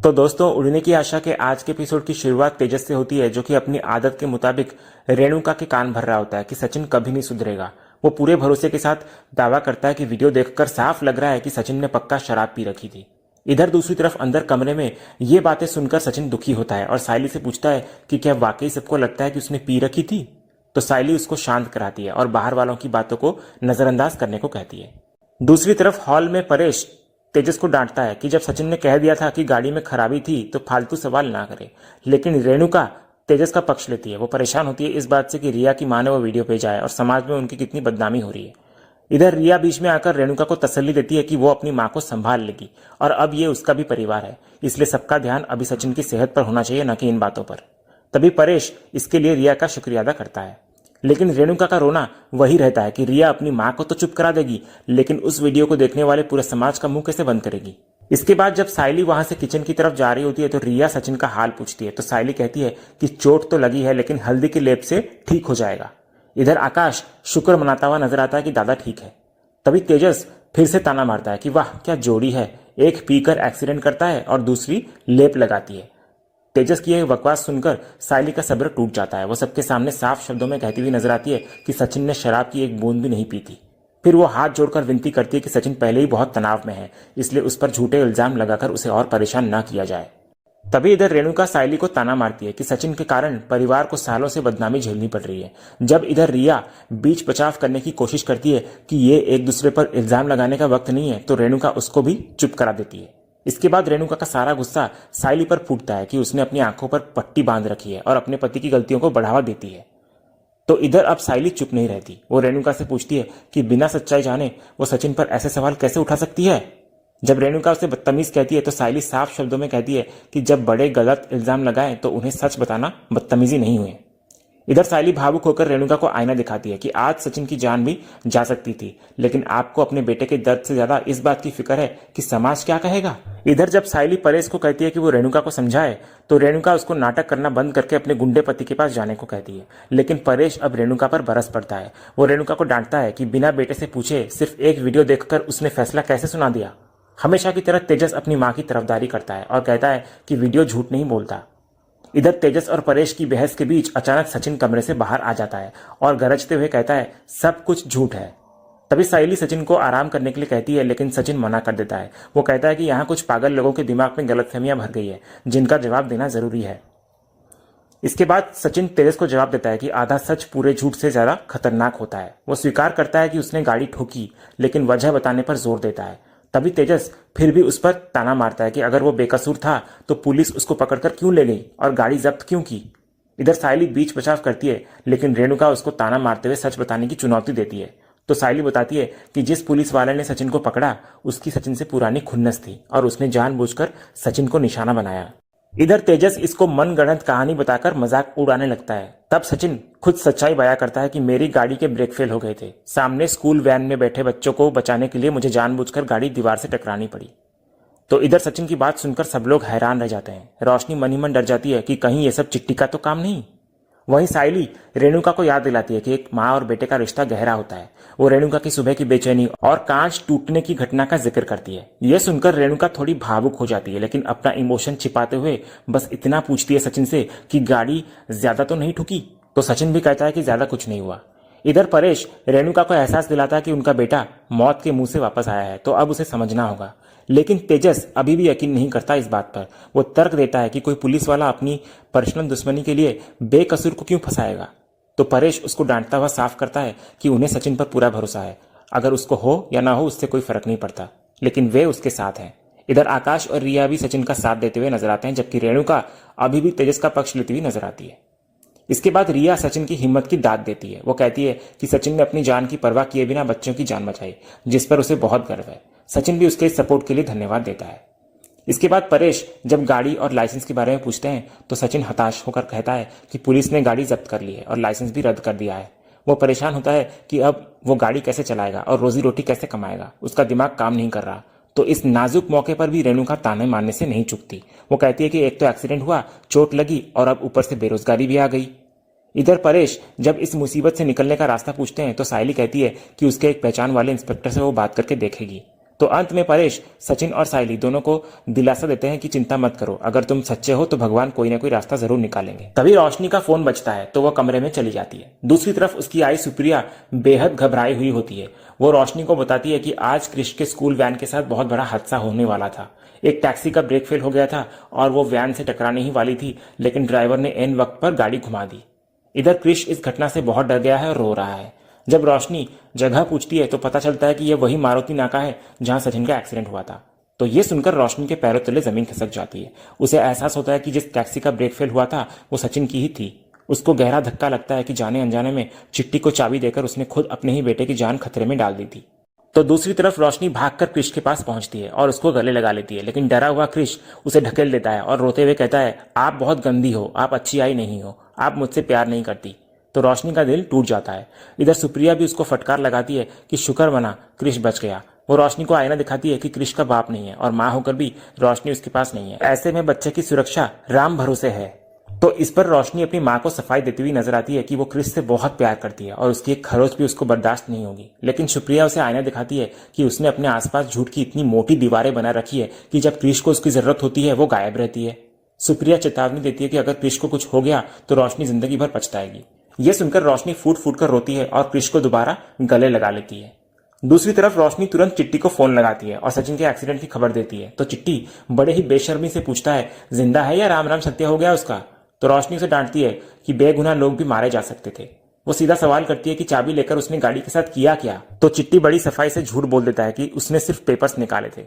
तो दोस्तों, उड़ने की आशा के आज के एपिसोड की शुरुआत तेजस से होती है, जो कि अपनी आदत के मुताबिक रेणुका के कान भर रहा होता है कि सचिन कभी नहीं सुधरेगा। वो पूरे भरोसे के साथ दावा करता है कि वीडियो देखकर साफ लग रहा है कि सचिन ने पक्का शराब पी रखी थी। इधर दूसरी तरफ अंदर कमरे में ये बातें सुनकर सचिन दुखी होता है और सायली से पूछता है कि क्या वाकई सबको लगता है कि उसने पी रखी थी। तो सायली उसको शांत कराती है और बाहर वालों की बातों को नजरअंदाज करने को कहती है। दूसरी तरफ हॉल में परेश तेजस को डांटता है कि जब सचिन ने कह दिया था कि गाड़ी में खराबी थी तो फालतू सवाल ना करे। लेकिन रेणुका तेजस का पक्ष लेती है। वो परेशान होती है इस बात से कि रिया की मां ने वो वीडियो भेजा है और समाज में उनकी कितनी बदनामी हो रही है। इधर रिया बीच में आकर रेणुका को तसल्ली देती है कि वो अपनी मां को संभाल लेगी और अब ये उसका भी परिवार है, इसलिए सबका ध्यान अभी सचिन की सेहत पर होना चाहिए, न कि इन बातों पर। तभी परेश इसके लिए रिया का शुक्रिया अदा करता है। लेकिन रेणुका का रोना वही रहता है कि रिया अपनी मां को तो चुप करा देगी, लेकिन उस वीडियो को देखने वाले पूरे समाज का मुंह कैसे बंद करेगी। इसके बाद जब सायली वहां से किचन की तरफ जा रही होती है तो रिया सचिन का हाल पूछती है। तो सायली कहती है कि चोट तो लगी है, लेकिन हल्दी के लेप से ठीक हो जाएगा। इधर आकाश शुक्र मनाता हुआ नजर आता है कि दादा ठीक है। तभी तेजस फिर से ताना मारता है कि वाह क्या जोड़ी है, एक पीकर एक्सीडेंट करता है और दूसरी लेप लगाती है। तेजस की यह बकवास सुनकर सायली का सब्र टूट जाता है। वो सबके सामने साफ शब्दों में कहती हुई नजर आती है कि सचिन ने शराब की एक बूंद भी नहीं पी थी। फिर वो हाथ जोड़कर विनती करती है कि सचिन पहले ही बहुत तनाव में है, इसलिए उस पर झूठे इल्जाम लगाकर उसे और परेशान ना किया जाए। तभी इधर रेणुका सायली को ताना मारती है कि सचिन के कारण परिवार को सालों से बदनामी झेलनी पड़ रही है। जब इधर रिया बीच बचाव करने की कोशिश करती है कि ये एक दूसरे पर इल्जाम लगाने का वक्त नहीं है, तो रेणुका उसको भी चुप करा देती है। इसके बाद रेणुका का सारा गुस्सा सायली पर फूटता है कि उसने अपनी आंखों पर पट्टी बांध रखी है और अपने पति की गलतियों को बढ़ावा देती है। तो इधर अब सायली चुप नहीं रहती। वो रेणुका से पूछती है कि बिना सच्चाई जाने वो सचिन पर ऐसे सवाल कैसे उठा सकती है। जब रेणुका उसे बदतमीज कहती है तो सायली साफ शब्दों में कहती है कि जब बड़े गलत इल्जाम लगाएं तो उन्हें सच बताना बदतमीजी नहीं हुई। इधर सायली भावुक होकर रेणुका को आईना दिखाती है कि आज सचिन की जान भी जा सकती थी, लेकिन आपको अपने बेटे के दर्द से ज्यादा इस बात की फिक्र है कि समाज क्या कहेगा। इधर जब सायली परेश को कहती है कि वो रेणुका को समझाए, तो रेणुका उसको नाटक करना बंद करके अपने गुंडे पति के पास जाने को कहती है। लेकिन परेश अब रेणुका पर बरस पड़ता है। वो रेणुका को डांटता है कि बिना बेटे से पूछे सिर्फ एक वीडियो देखकर उसने फैसला कैसे सुना दिया। हमेशा की तरह तेजस अपनी मां की तरफदारी करता है और कहता है कि वीडियो झूठ नहीं बोलता। इधर तेजस और परेश की बहस के बीच अचानक सचिन कमरे से बाहर आ जाता है और गरजते हुए कहता है सब कुछ झूठ है। तभी सायली सचिन को आराम करने के लिए कहती है, लेकिन सचिन मना कर देता है। वो कहता है कि यहाँ कुछ पागल लोगों के दिमाग में गलतफहमियां भर गई है, जिनका जवाब देना जरूरी है। इसके बाद सचिन तेजस को जवाब देता है कि आधा सच पूरे झूठ से ज्यादा खतरनाक होता है। वो स्वीकार करता है कि उसने गाड़ी ठोकी, लेकिन वजह बताने पर जोर देता है। तभी तेजस फिर भी उस पर ताना मारता है कि अगर वो बेकसूर था तो पुलिस उसको पकड़कर क्यों ले गई और गाड़ी जब्त क्यों की। इधर सायली बीच बचाव करती है, लेकिन रेणुका उसको ताना मारते हुए सच बताने की चुनौती देती है। तो सायली बताती है कि जिस पुलिस वाले ने सचिन को पकड़ा उसकी सचिन से पुरानी खुन्नस थी और उसने जानबूझकर सचिन को निशाना बनाया। इधर तेजस इसको मनगढ़ंत कहानी बताकर मजाक उड़ाने लगता है। तब सचिन खुद सच्चाई बयां करता है कि मेरी गाड़ी के ब्रेक फेल हो गए थे, सामने स्कूल वैन में बैठे बच्चों को बचाने के लिए मुझे जानबूझकर गाड़ी दीवार से टकरानी पड़ी। तो इधर सचिन की बात सुनकर सब लोग हैरान रह जाते हैं। रोशनी मन ही मन डर जाती है कि कहीं ये सब चिट्ठी का तो काम नहीं। वहीं सायली रेणुका को याद दिलाती है कि एक माँ और बेटे का रिश्ता गहरा होता है। वो रेणुका की सुबह की बेचैनी और कांच टूटने की घटना का जिक्र करती है। यह सुनकर रेणुका थोड़ी भावुक हो जाती है, लेकिन अपना इमोशन छिपाते हुए बस इतना पूछती है सचिन से कि गाड़ी ज्यादा तो नहीं ठुकी। तो सचिन भी कहता है कि ज्यादा कुछ नहीं हुआ। इधर परेश रेणुका को एहसास दिलाता है कि उनका बेटा मौत के मुंह से वापस आया है, तो अब उसे समझना होगा। लेकिन तेजस अभी भी यकीन नहीं करता इस बात पर। वो तर्क देता है कि कोई पुलिस वाला अपनी पर्सनल दुश्मनी के लिए बेकसूर को क्यों फंसाएगा। तो परेश उसको डांटता हुआ साफ करता है कि उन्हें सचिन पर पूरा भरोसा है, अगर उसको हो या ना हो उससे कोई फर्क नहीं पड़ता, लेकिन वे उसके साथ हैं। इधर आकाश और रिया भी सचिन का साथ देते हुए नजर आते हैं, जबकि रेणुका अभी भी तेजस का पक्ष लेती हुई नजर आती है। इसके बाद रिया सचिन की हिम्मत की दाद देती है। वो कहती है कि सचिन ने अपनी जान की परवाह किए बिना बच्चों की जान बचाई, जिस पर उसे बहुत गर्व है। सचिन भी उसके सपोर्ट के लिए धन्यवाद देता है। इसके बाद परेश जब गाड़ी और लाइसेंस के बारे में पूछते हैं तो सचिन हताश होकर कहता है कि पुलिस ने गाड़ी जब्त कर ली है और लाइसेंस भी रद्द कर दिया है। वो परेशान होता है कि अब वो गाड़ी कैसे चलाएगा और रोजी रोटी कैसे कमाएगा। उसका दिमाग काम नहीं कर रहा। तो इस नाजुक मौके पर भी रेणुका ताने मारने से नहीं चूकती। वो कहती है कि एक तो एक्सीडेंट हुआ, चोट लगी और अब ऊपर से बेरोजगारी भी आ गई। इधर परेश जब इस मुसीबत से निकलने का रास्ता पूछते हैं तो सायली कहती है कि उसके एक पहचान वाले इंस्पेक्टर से वो बात करके देखेगी। तो अंत में परेश सचिन और सायली दोनों को दिलासा देते हैं कि चिंता मत करो, अगर तुम सच्चे हो तो भगवान कोई ना कोई रास्ता जरूर निकालेंगे। तभी रोशनी का फोन बजता है तो वह कमरे में चली जाती है। दूसरी तरफ उसकी आई सुप्रिया बेहद घबराई हुई होती है। वो रोशनी को बताती है कि आज क्रिश के स्कूल वैन के साथ बहुत बड़ा हादसा होने वाला था। एक टैक्सी का ब्रेक फेल हो गया था और वो वैन से टकराने ही वाली थी, लेकिन ड्राइवर ने एन वक्त पर गाड़ी घुमा दी। इधर क्रिश इस घटना से बहुत डर गया है और रो रहा है। जब रोशनी जगह पूछती है तो पता चलता है कि यह वही मारुति नाका है जहां सचिन का एक्सीडेंट हुआ था। तो ये सुनकर रोशनी के पैरों तले जमीन खिसक जाती है। उसे एहसास होता है कि जिस टैक्सी का ब्रेक फेल हुआ था वो सचिन की ही थी। उसको गहरा धक्का लगता है कि जाने अनजाने में चिट्टी को चाबी देकर उसने खुद अपने ही बेटे की जान खतरे में डाल दी थी। तो दूसरी तरफ रोशनी भागकर क्रिश के पास पहुंचती है और उसको गले लगा लेती है, लेकिन डरा हुआ क्रिश उसे ढकेल देता है और रोते हुए कहता है, आप बहुत गंदी हो, आप अच्छी आई नहीं हो, आप मुझसे प्यार नहीं करती। तो रोशनी का दिल टूट जाता है। इधर सुप्रिया भी उसको फटकार लगाती है कि शुक्र मना क्रिश बच गया। वो रोशनी को आईना दिखाती है कि क्रिश का बाप नहीं है और माँ होकर भी रोशनी उसके पास नहीं है। ऐसे में बच्चे की सुरक्षा राम भरोसे है। तो इस पर रोशनी अपनी माँ को सफाई देती हुई नजर आती है कि वो क्रिश से बहुत प्यार करती है और उसकी एक खरोच भी उसको बर्दाश्त नहीं होगी। लेकिन सुप्रिया उसे आईना दिखाती है कि उसने अपने आसपास झूठ की इतनी मोटी दीवारें बना रखी है कि जब क्रिश को उसकी जरूरत होती है वो गायब रहती है। सुप्रिया चेतावनी देती है कि अगर क्रिश को कुछ हो गया तो रोशनी जिंदगी भर पछताएगी। ये सुनकर रोशनी फूट फूट कर रोती है और क्रिश को दोबारा गले लगा लेती है। दूसरी तरफ रोशनी तुरंत चिट्टी को फोन लगाती है और सचिन के एक्सीडेंट की खबर देती है। तो चिट्टी बड़े ही बेशर्मी से पूछता है, जिंदा है या राम राम सत्य हो गया उसका? तो रोशनी उसे डांटती है कि बेगुनाह लोग भी मारे जा सकते थे। वो सीधा सवाल करती है कि चाबी लेकर उसने गाड़ी के साथ किया क्या? तो चिट्टी बड़ी सफाई से झूठ बोल देता है कि उसने सिर्फ पेपर्स निकाले थे।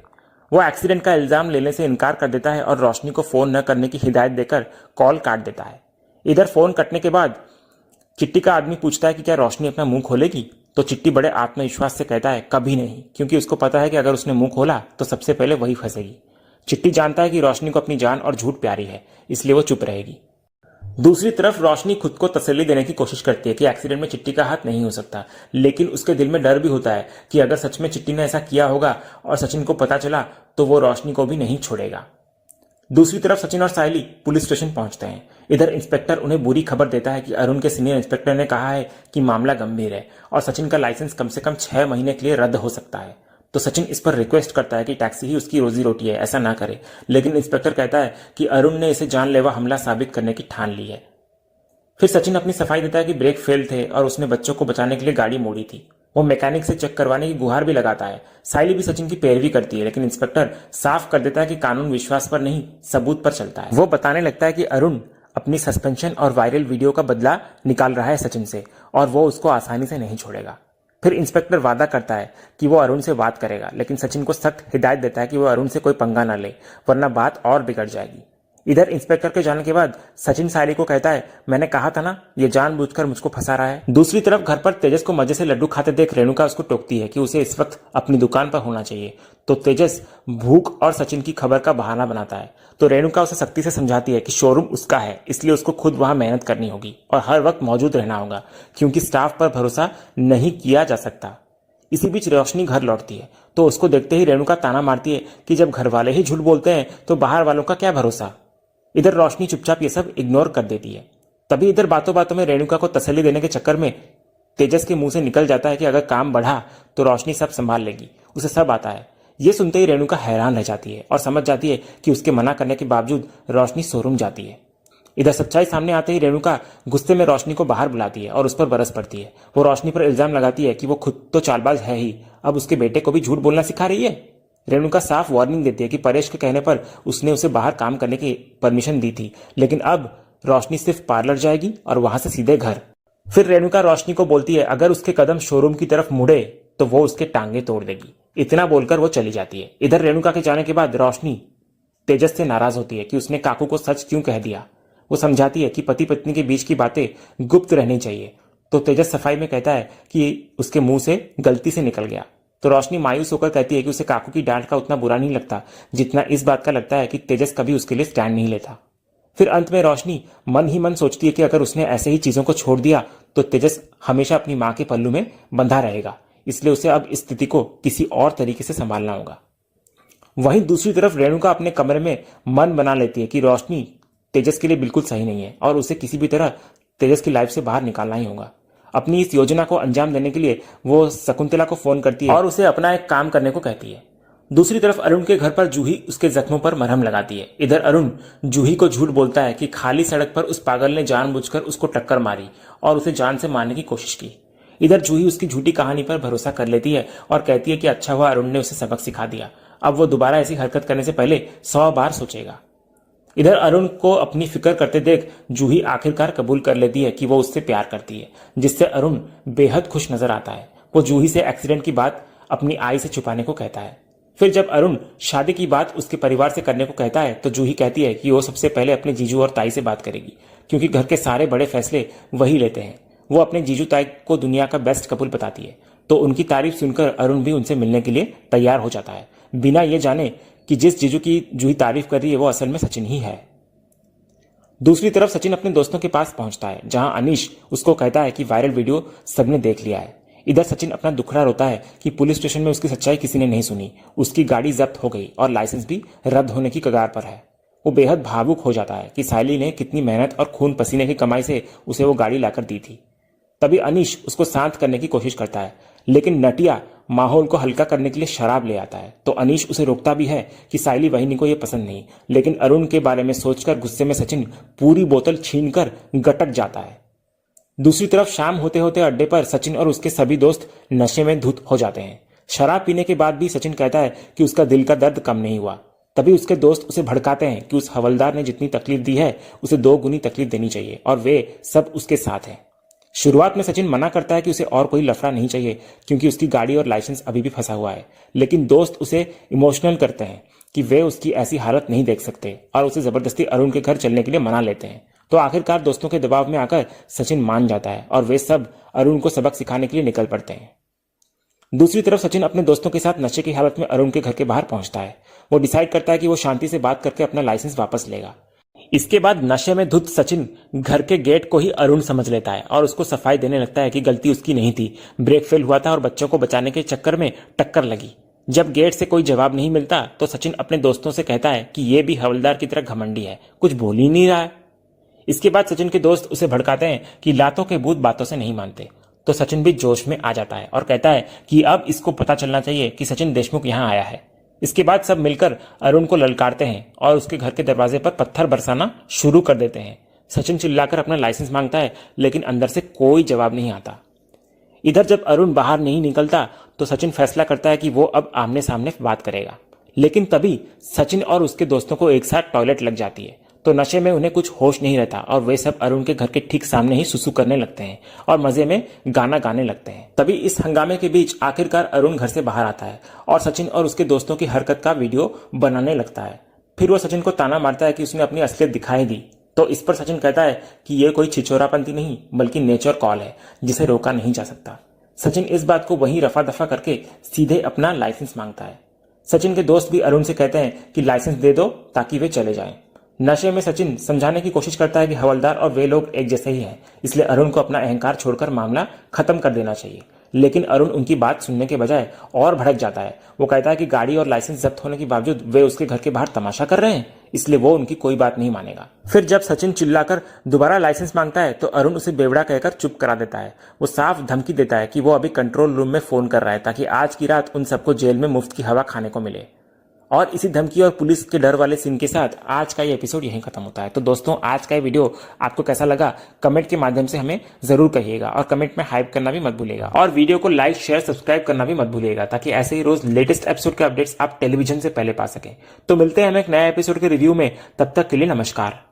वो एक्सीडेंट का इल्जाम लेने से इनकार कर देता है और रोशनी को फोन न करने की हिदायत देकर कॉल काट देता है। इधर फोन कटने के बाद चिट्टी का आदमी पूछता है कि क्या रोशनी अपना मुंह खोलेगी? तो चिट्टी बड़े आत्मविश्वास से कहता है, कभी नहीं, क्योंकि उसको पता है कि अगर उसने मुंह खोला तो सबसे पहले वही फंसेगी। चिट्टी जानता है कि रोशनी को अपनी जान और झूठ प्यारी है, इसलिए वो चुप रहेगी। दूसरी तरफ रोशनी खुद को तसल्ली देने की कोशिश करती है कि एक्सीडेंट में चिट्टी का हाथ नहीं हो सकता, लेकिन उसके दिल में डर भी होता है कि अगर सच में चिट्टी ने ऐसा किया होगा और सचिन को पता चला तो वो रोशनी को भी नहीं छोड़ेगा। दूसरी तरफ सचिन और सायली पुलिस स्टेशन पहुंचते हैं। इधर इंस्पेक्टर उन्हें बुरी खबर देता है कि अरुण के सीनियर इंस्पेक्टर ने कहा है कि मामला गंभीर है और सचिन का लाइसेंस कम से कम 6 महीने के लिए रद्द हो सकता है। तो सचिन इस पर रिक्वेस्ट करता है कि टैक्सी ही उसकी रोजी रोटी है, ऐसा ना करे, लेकिन इंस्पेक्टर कहता है कि अरुण ने इसे जानलेवा हमला साबित करने की ठान ली है। फिर सचिन अपनी सफाई देता है कि ब्रेक फेल थे और उसने बच्चों को बचाने के लिए गाड़ी मोड़ी थी। वो मैकेनिक से चेक करवाने की गुहार भी लगाता है। सायली भी सचिन की पैरवी करती है, लेकिन इंस्पेक्टर साफ कर देता है कि कानून विश्वास पर नहीं सबूत पर चलता है। वो बताने लगता है कि अरुण अपनी सस्पेंशन और वायरल वीडियो का बदला निकाल रहा है सचिन से और वो उसको आसानी से नहीं छोड़ेगा। फिर इंस्पेक्टर वादा करता है कि वो अरुण से बात करेगा, लेकिन सचिन को सख्त हिदायत देता है कि वो अरुण से कोई पंगा ना ले, वरना बात और बिगड़ जाएगी। इधर इंस्पेक्टर के जाने के बाद सचिन सायली को कहता है, मैंने कहा था ना, ये जानबूझकर मुझको फंसा रहा है। दूसरी तरफ घर पर तेजस को मजे से लड्डू खाते देख रेणुका उसको टोकती है कि उसे इस वक्त अपनी दुकान पर होना चाहिए। तो तेजस भूख और सचिन की खबर का बहाना बनाता है। तो रेणुका उसे सख्ती से समझाती है कि शोरूम उसका है, इसलिए उसको खुद वहां मेहनत करनी होगी और हर वक्त मौजूद रहना होगा, क्योंकि स्टाफ पर भरोसा नहीं किया जा सकता। इसी बीच रोशनी घर लौटती है तो उसको देखते ही रेणुका ताना मारती है कि जब घर वाले ही झूठ बोलते हैं तो बाहर वालों का क्या भरोसा। इधर रोशनी चुपचाप ये सब इग्नोर कर देती है। तभी इधर बातों बातों में रेणुका को तसल्ली देने के चक्कर में तेजस के मुंह से निकल जाता है कि अगर काम बढ़ा तो रोशनी सब संभाल लेगी, उसे सब आता है। ये सुनते ही रेणुका हैरान रह जाती है और समझ जाती है कि उसके मना करने के बावजूद रोशनी शोरूम जाती है। इधर सच्चाई सामने आते ही रेणुका गुस्से में रोशनी को बाहर बुलाती है और उस पर बरस पड़ती है। वो रोशनी पर इल्जाम लगाती है कि वो खुद तो चालबाज है ही, अब उसके बेटे को भी झूठ बोलना सिखा रही है। रेणुका साफ वार्निंग देती है कि परेश के कहने पर उसने उसे बाहर काम करने की परमिशन दी थी, लेकिन अब रोशनी सिर्फ पार्लर जाएगी और वहां से सीधे घर। फिर रेणुका रोशनी को बोलती है अगर उसके कदम शोरूम की तरफ मुड़े तो वो उसके टांगे तोड़ देगी। इतना बोलकर वो चली जाती है। इधर रेणुका के जाने के बाद रोशनी तेजस से नाराज होती है कि उसने काकू को सच क्यों कह दिया। वो समझाती है कि पति पत्नी के बीच की बातें गुप्त रहनी चाहिए। तो तेजस सफाई में कहता है कि उसके मुंह से गलती से निकल गया। तो रोशनी मायूस होकर कहती है कि उसे काकू की डांट का उतना बुरा नहीं लगता जितना इस बात का लगता है कि तेजस कभी उसके लिए स्टैंड नहीं लेता। फिर अंत में रोशनी मन ही मन सोचती है कि अगर उसने ऐसे ही चीजों को छोड़ दिया तो तेजस हमेशा अपनी मां के पल्लू में बंधा रहेगा, इसलिए उसे अब इस स्थिति को किसी और तरीके से संभालना होगा। वहीं दूसरी तरफ रेणुका अपने कमरे में मन बना लेती है कि रोशनी तेजस के लिए बिल्कुल सही नहीं है और उसे किसी भी तरह तेजस की लाइफ से बाहर निकालना ही होगा। अपनी इस योजना को अंजाम देने के लिए वो शकुंतला को फोन करती है और उसे अपना एक काम करने को कहती है। दूसरी तरफ अरुण के घर पर जूही उसके जख्मों पर मरहम लगाती है। इधर अरुण जूही को झूठ बोलता है कि खाली सड़क पर उस पागल ने जानबूझकर उसको टक्कर मारी और उसे जान से मारने की कोशिश की। इधर जूही उसकी झूठी कहानी पर भरोसा कर लेती है और कहती है कि अच्छा हुआ अरुण ने उसे सबक सिखा दिया, अब वो दोबारा ऐसी हरकत करने से पहले 100 बार सोचेगा। इधर अरुण को अपनी फिक्र करते देख जूही आखिरकार कबूल कर लेती है कि वो उससे प्यार करती है, जिससे अरुण बेहद खुश नजर आता है। वो जूही से एक्सीडेंट की बात अपनी आई से छुपाने को कहता है। फिर जब अरुण शादी की बात उसके परिवार से करने को कहता है तो जूही कहती है कि वो सबसे पहले अपने जीजू और ताई से बात करेगी, क्योंकि घर के सारे बड़े फैसले वही लेते हैं। वो अपने जीजू ताई को दुनिया का बेस्ट कपल बताती है, तो उनकी तारीफ सुनकर अरुण भी उनसे मिलने के लिए तैयार हो जाता है, बिना ये जाने कि जिस जीजू की जूही तारीफ कर रही है वो असल में सचिन ही है। दूसरी तरफ सचिन अपने दोस्तों के पास पहुंचता है, जहां अनीश उसको कहता है कि वायरल वीडियो सबने देख लिया है। इधर सचिन अपना दुखड़ा रोता है कि पुलिस स्टेशन में उसकी सच्चाई किसी ने नहीं सुनी, उसकी गाड़ी जब्त हो गई और लाइसेंस भी रद्द होने की कगार पर है। वो बेहद भावुक हो जाता है कि सायली ने कितनी मेहनत और खून पसीने की कमाई से उसे वो गाड़ी लाकर दी थी। तभी अनीश उसको शांत करने की कोशिश करता है, लेकिन नटिया माहौल को हल्का करने के लिए शराब ले आता है। तो अनीश उसे रोकता भी है कि सायली वहिनी को यह पसंद नहीं, लेकिन अरुण के बारे में सोचकर गुस्से में सचिन पूरी बोतल छीनकर गटक जाता है। दूसरी तरफ शाम होते होते अड्डे पर सचिन और उसके सभी दोस्त नशे में धुत हो जाते हैं। शराब पीने के बाद भी सचिन कहता है कि उसका दिल का दर्द कम नहीं हुआ। तभी उसके दोस्त उसे भड़काते हैं कि उस हवलदार ने जितनी तकलीफ दी है उसे 2 गुनी तकलीफ देनी चाहिए और वे सब उसके साथ हैं। शुरुआत में सचिन मना करता है कि उसे और कोई लफड़ा नहीं चाहिए, क्योंकि उसकी गाड़ी और लाइसेंस अभी भी फंसा हुआ है, लेकिन दोस्त उसे इमोशनल करते हैं कि वे उसकी ऐसी हालत नहीं देख सकते और उसे जबरदस्ती अरुण के घर चलने के लिए मना लेते हैं। तो आखिरकार दोस्तों के दबाव में आकर सचिन मान जाता है और वे सब अरुण को सबक सिखाने के लिए निकल पड़ते हैं। दूसरी तरफ सचिन अपने दोस्तों के साथ नशे की हालत में अरुण के घर के बाहर पहुंचता है। वो डिसाइड करता है कि वो शांति से बात करके अपना लाइसेंस वापस लेगा। इसके बाद नशे में धुत सचिन घर के गेट को ही अरुण समझ लेता है और उसको सफाई देने लगता है कि गलती उसकी नहीं थी, ब्रेक फेल हुआ था और बच्चों को बचाने के चक्कर में टक्कर लगी। जब गेट से कोई जवाब नहीं मिलता तो सचिन अपने दोस्तों से कहता है कि ये भी हवलदार की तरह घमंडी है, कुछ बोल ही नहीं रहा है। इसके बाद सचिन के दोस्त उसे भड़काते हैं कि लातों के भूत बातों से नहीं मानते, तो सचिन भी जोश में आ जाता है और कहता है कि अब इसको पता चलना चाहिए कि सचिन देशमुख यहां आया है। इसके बाद सब मिलकर अरुण को ललकारते हैं और उसके घर के दरवाजे पर पत्थर बरसाना शुरू कर देते हैं। सचिन चिल्लाकर अपना लाइसेंस मांगता है, लेकिन अंदर से कोई जवाब नहीं आता। इधर जब अरुण बाहर नहीं निकलता तो सचिन फैसला करता है कि वो अब आमने सामने बात करेगा, लेकिन तभी सचिन और उसके दोस्तों को एक साथ टॉयलेट लग जाती है, तो नशे में उन्हें कुछ होश नहीं रहता और वे सब अरुण के घर के ठीक सामने ही सुसु करने लगते हैं और मजे में गाना गाने लगते हैं। तभी इस हंगामे के बीच आखिरकार अरुण घर से बाहर आता है और सचिन और उसके दोस्तों की हरकत का वीडियो बनाने लगता है। फिर वो सचिन को ताना मारता है कि उसने अपनी असलियत दिखाई दी, तो इस पर सचिन कहता है कि यह कोई छिछोरापंती नहीं बल्कि नेचर कॉल है जिसे रोका नहीं जा सकता। सचिन इस बात को वहीं रफा दफा करके सीधे अपना लाइसेंस मांगता है। सचिन के दोस्त भी अरुण से कहते हैं कि लाइसेंस दे दो ताकि वे चले जाएं। नशे में सचिन समझाने की कोशिश करता है कि हवलदार और वे लोग एक जैसे ही हैं, इसलिए अरुण को अपना अहंकार छोड़कर मामला खत्म कर देना चाहिए। लेकिन अरुण उनकी बात सुनने के बजाय और भड़क जाता है। वो कहता है कि गाड़ी और लाइसेंस जब्त होने के बावजूद वे उसके घर के बाहर तमाशा कर रहे हैं, इसलिए वो उनकी कोई बात नहीं मानेगा। फिर जब सचिन चिल्लाकर दोबारा लाइसेंस मांगता है तो अरुण उसे बेवड़ा कहकर चुप करा देता है। वो साफ धमकी देता है कि वो अभी कंट्रोल रूम में फोन कर रहा है ताकि आज की रात उन सबको जेल में मुफ्त की हवा खाने को मिले। और इसी धमकी और पुलिस के डर वाले सीन के साथ आज का ये एपिसोड यहीं खत्म होता है। तो दोस्तों, आज का ये वीडियो आपको कैसा लगा कमेंट के माध्यम से हमें जरूर कहिएगा और कमेंट में हाइप करना भी मत भूलिएगा और वीडियो को लाइक शेयर सब्सक्राइब करना भी मत भूलिएगा, ताकि ऐसे ही रोज लेटेस्ट एपिसोड के अपडेट्स आप टेलीविजन से पहले पा सकें। तो मिलते हैं हम एक नया एपिसोड के रिव्यू में, तब तक के लिए नमस्कार।